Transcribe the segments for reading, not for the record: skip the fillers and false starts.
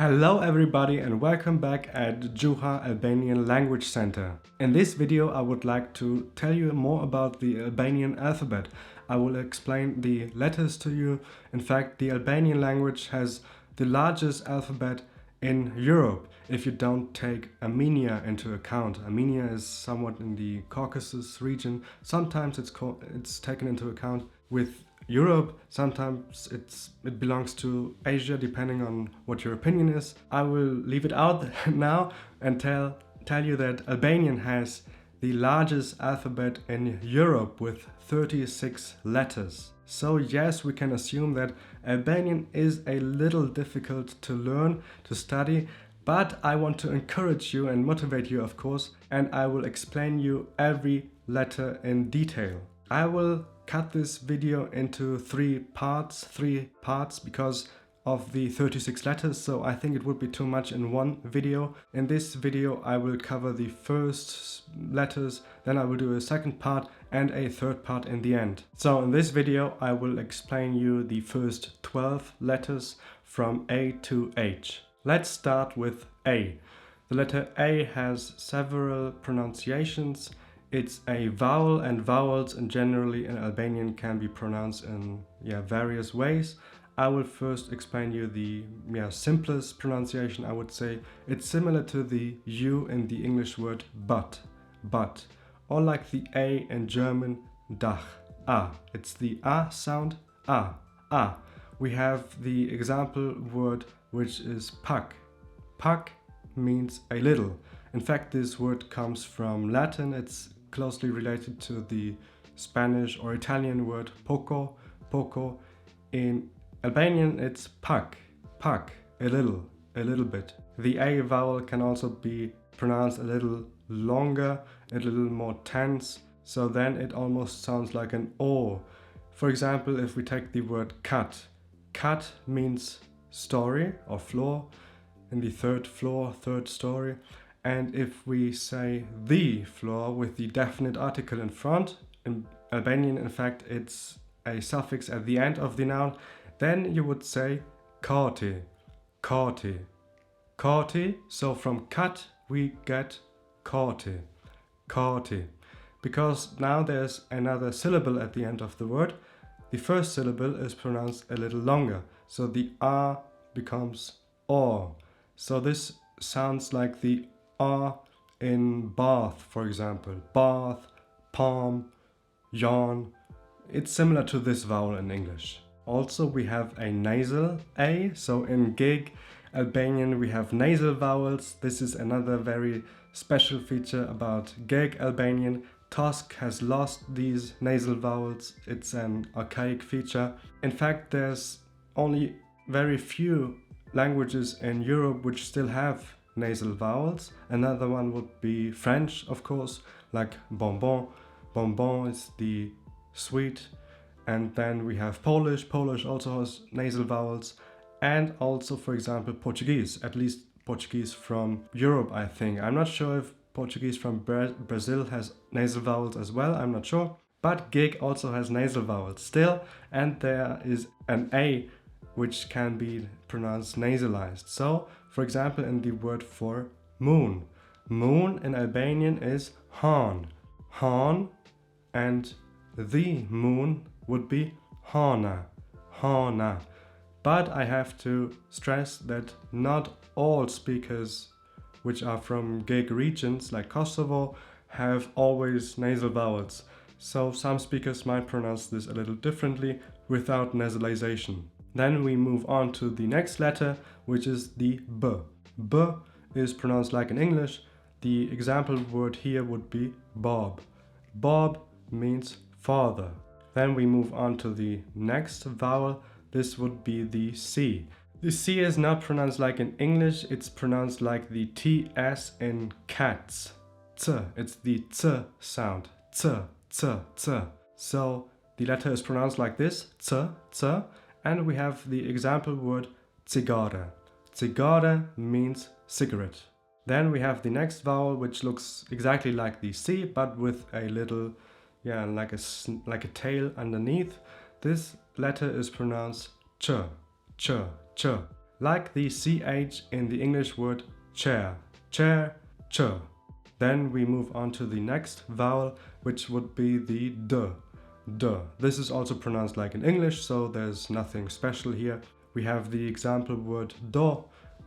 Hello everybody and welcome back at GJUHA Albanian Language Center. In this video I would like to tell you more about the Albanian alphabet. I will explain the letters to you. In fact, the Albanian language has the largest alphabet in Europe if you don't take Armenia into account. Armenia is somewhat in the Caucasus region. Sometimes it's taken into account with Europe, sometimes it belongs to Asia, depending on what your opinion is. I will leave it out now and tell you that Albanian has the largest alphabet in Europe with 36 letters. So yes, we can assume that Albanian is a little difficult to learn, to study, but I want to encourage you and motivate you, of course, and I will explain you every letter in detail. I will cut this video into three parts because of the 36 letters, so I think it would be too much in one video. In this video I will cover the first letters, then I will do a second part and a third part in the end. So in this video I will explain you the first 12 letters from A to H. Let's start with A. The letter A has several pronunciations. It's a vowel, and vowels in generally in Albanian can be pronounced in various ways. I will first explain you the simplest pronunciation, I would say. It's similar to the U in the English word but, or like the A in German, Dach, A. It's the A sound, A. We have the example word which is pak. Pak means a little. In fact, this word comes from Latin. It's closely related to the Spanish or Italian word poco. In Albanian it's pak, a little bit. The A vowel can also be pronounced a little longer, a little more tense, so then it almost sounds like an O. For example, if we take the word cut means story or floor, in the third story. And if we say the floor with the definite article in front, in Albanian in fact it's a suffix at the end of the noun, then you would say kati. So from cut we get kati. Because now there's another syllable at the end of the word. The first syllable is pronounced a little longer, so the R becomes or. So this sounds like the R in bath, for example. Bath, palm, yawn. It's similar to this vowel in English. Also, we have a nasal A. So in Gig Albanian, we have nasal vowels. This is another very special feature about Gig Albanian. Tosk has lost these nasal vowels. It's an archaic feature. In fact, there's only very few languages in Europe which still have nasal vowels. Another one would be French, of course, like bonbon. Bonbon is the sweet. And then we have Polish. Polish also has nasal vowels. And also, for example, Portuguese. At least Portuguese from Europe, I think. I'm not sure if Portuguese from Brazil has nasal vowels as well. I'm not sure. But Gig also has nasal vowels still. And there is an A which can be pronounced nasalized. So, for example, in the word for moon. Moon in Albanian is han. And the moon would be hana. But I have to stress that not all speakers which are from Gig regions like Kosovo have always nasal vowels. So some speakers might pronounce this a little differently without nasalization. Then we move on to the next letter, which is the B. B is pronounced like in English. The example word here would be Bob. Bob means father. Then we move on to the next vowel. This would be the C. The C is not pronounced like in English. It's pronounced like the TS in cats. T. It's the T sound. T. So the letter is pronounced like this. T. And we have the example word cigara. Cigara means cigarette. Then we have the next vowel, which looks exactly like the C, but with a little, like a tail underneath. This letter is pronounced ch. like the CH in the English word chair, chair, ch. Then we move on to the next vowel, which would be the d, d. This is also pronounced like in English, so there's nothing special here. We have the example word do.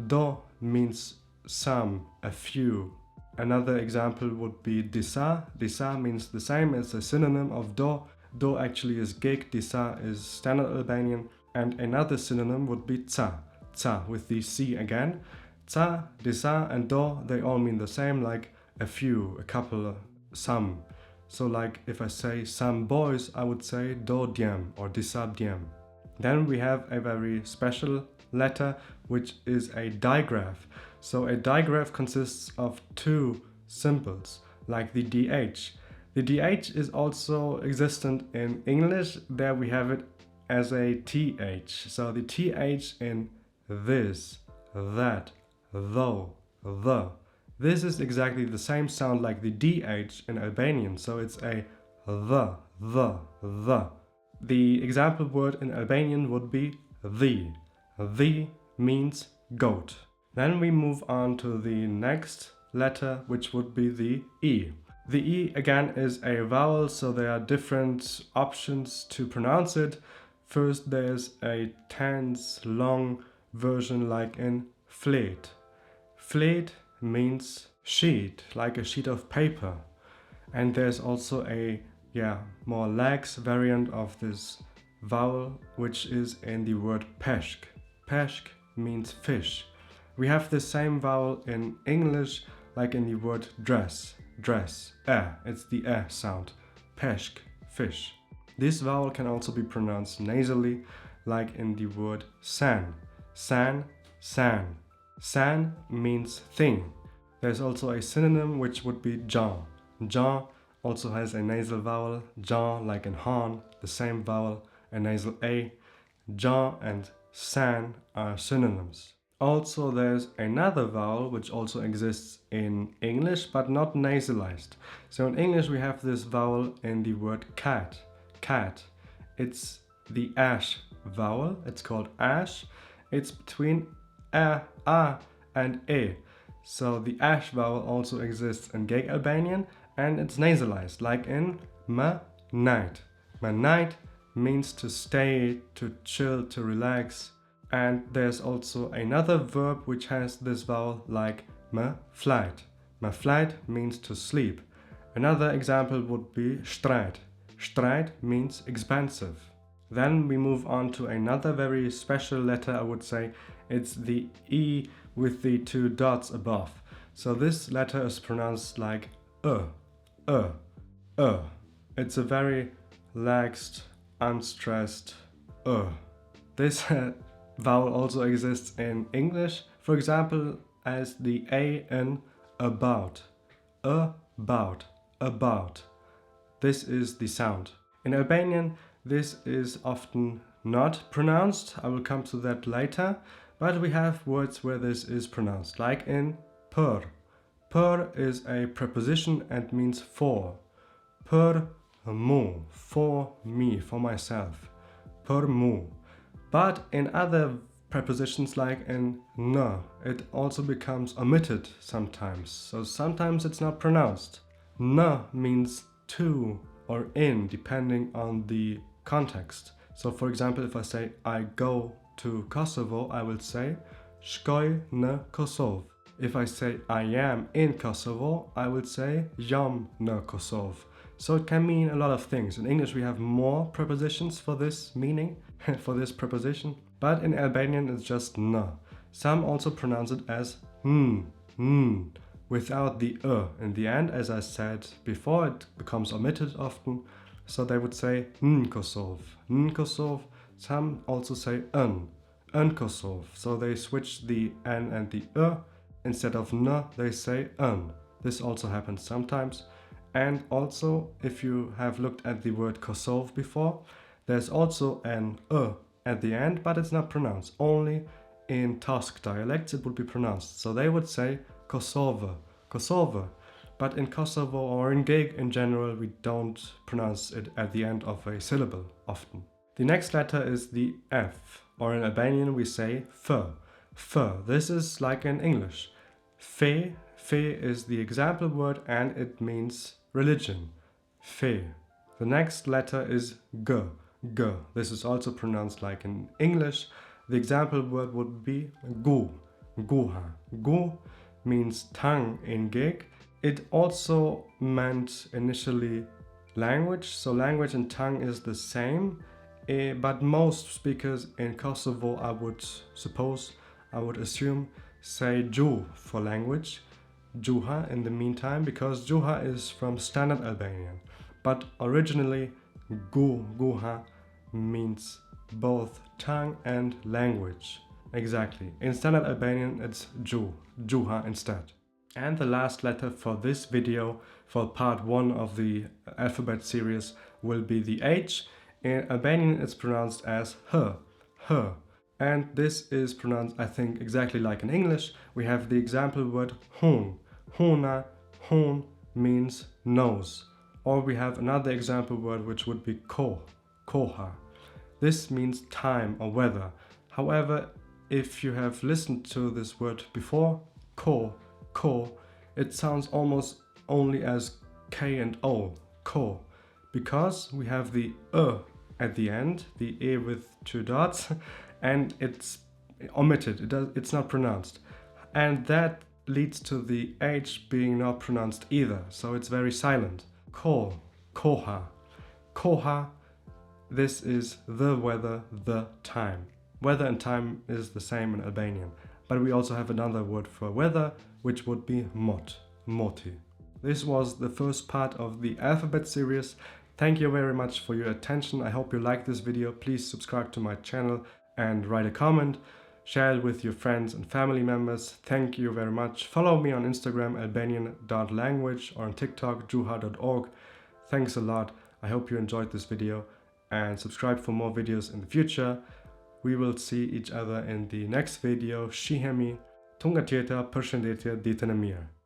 Do means some, a few. Another example would be disa. Disa means the same, it's a synonym of do. Do actually is gig, disa is standard Albanian. And another synonym would be ca, ca with the C again. Ca, disa and do, they all mean the same, like a few, a couple, some. So like if I say some boys, I would say do diem or disa diem. Then we have a very special letter, which is a digraph. So a digraph consists of two symbols, like the DH. The DH is also existent in English. There we have it as a TH. So the TH in this, that, though, the. This is exactly the same sound like the DH in Albanian. So it's a the. The example word in Albanian would be the. The means goat. Then we move on to the next letter, which would be the E. The E again is a vowel, so there are different options to pronounce it. First, there's a tense, long version like in fleet. Fleet means sheet, like a sheet of paper. And there's also a more lax variant of this vowel, which is in the word peshk. Peshk means fish. We have the same vowel in English, like in the word dress. Dress, it's the sound. Peshk, fish. This vowel can also be pronounced nasally, like in the word san. San, san. San means thing. There's also a synonym which would be jan. Jan also has a nasal vowel, jan like in horn, the same vowel, a nasal a. Jan and san are synonyms. Also, there's another vowel which also exists in English but not nasalized. So in English we have this vowel in the word cat. Cat. It's the ash vowel. It's called ash. It's between a and e. So the ash vowel also exists in Geg Albanian and it's nasalized, like in ma night. Ma night means to stay, to chill, to relax. And there's also another verb which has this vowel, like ma flight. Ma flight means to sleep. Another example would be strijd. Strijd means expensive. Then we move on to another very special letter, I would say. It's the E with the two dots above. So this letter is pronounced like It's a very relaxed, unstressed This vowel also exists in English, for example, as the A in about. About. This is the sound. In Albanian, this is often not pronounced. I will come to that later. But we have words where this is pronounced, like in për. Për is a preposition and means for. Për mu, for me, for myself. Për mu. But in other prepositions like in n, it also becomes omitted sometimes. So sometimes it's not pronounced. N means to or in, depending on the context. So for example, if I say I go to Kosovo, I will say shkoj në Kosovë. If I say I am in Kosovo, I would say jam në Kosovë. So it can mean a lot of things. In English we have more prepositions for this meaning, for this preposition. But in Albanian it's just n. Some also pronounce it as n, without the in the end. As I said before, it becomes omitted often. So they would say n Kosovë. Some also say n Kosovë. So they switch the n and the Instead of n, they say n. This also happens sometimes. And also, if you have looked at the word Kosovo before, there's also an at the end, but it's not pronounced. Only in tosk dialects it would be pronounced. So they would say Kosovo. But in Kosovo or in Geg in general, we don't pronounce it at the end of a syllable often. The next letter is the F, or in Albanian we say f. This is like in English. Fe is the example word and it means religion. Fe. The next letter is g. This is also pronounced like in English. The example word would be gu. Guha. Gu means tongue in Geg. It also meant initially language. So language and tongue is the same. But most speakers in Kosovo, I would assume, say Ju for language, GJUHA in the meantime, because GJUHA is from Standard Albanian. But originally, GJUHA means both tongue and language. Exactly. In Standard Albanian, it's GJUHA instead. And the last letter for this video, for part 1 of the alphabet series, will be the H. In Albanian, it's pronounced as h. And this is pronounced, I think, exactly like in English. We have the example word hun. Huna, hun means nose. Or we have another example word which would be koha. This means time or weather. However, if you have listened to this word before, ko, it sounds almost only as K and O, ko. Because we have the at the end, the E with 2 dots, and it's omitted, it's not pronounced. And that leads to the H being not pronounced either, so it's very silent. Koha. This is the weather, the time. Weather and time is the same in Albanian, but we also have another word for weather, which would be moti. This was the first part of the alphabet series. Thank you very much for your attention. I hope you liked this video. Please subscribe to my channel and write a comment. Share it with your friends and family members. Thank you very much. Follow me on Instagram, albanian.language, or on TikTok, juha.org. Thanks a lot. I hope you enjoyed this video and subscribe for more videos in the future. We will see each other in the next video. Shihemi. Tunga tjetër, përshëndetje, ditën e mirë.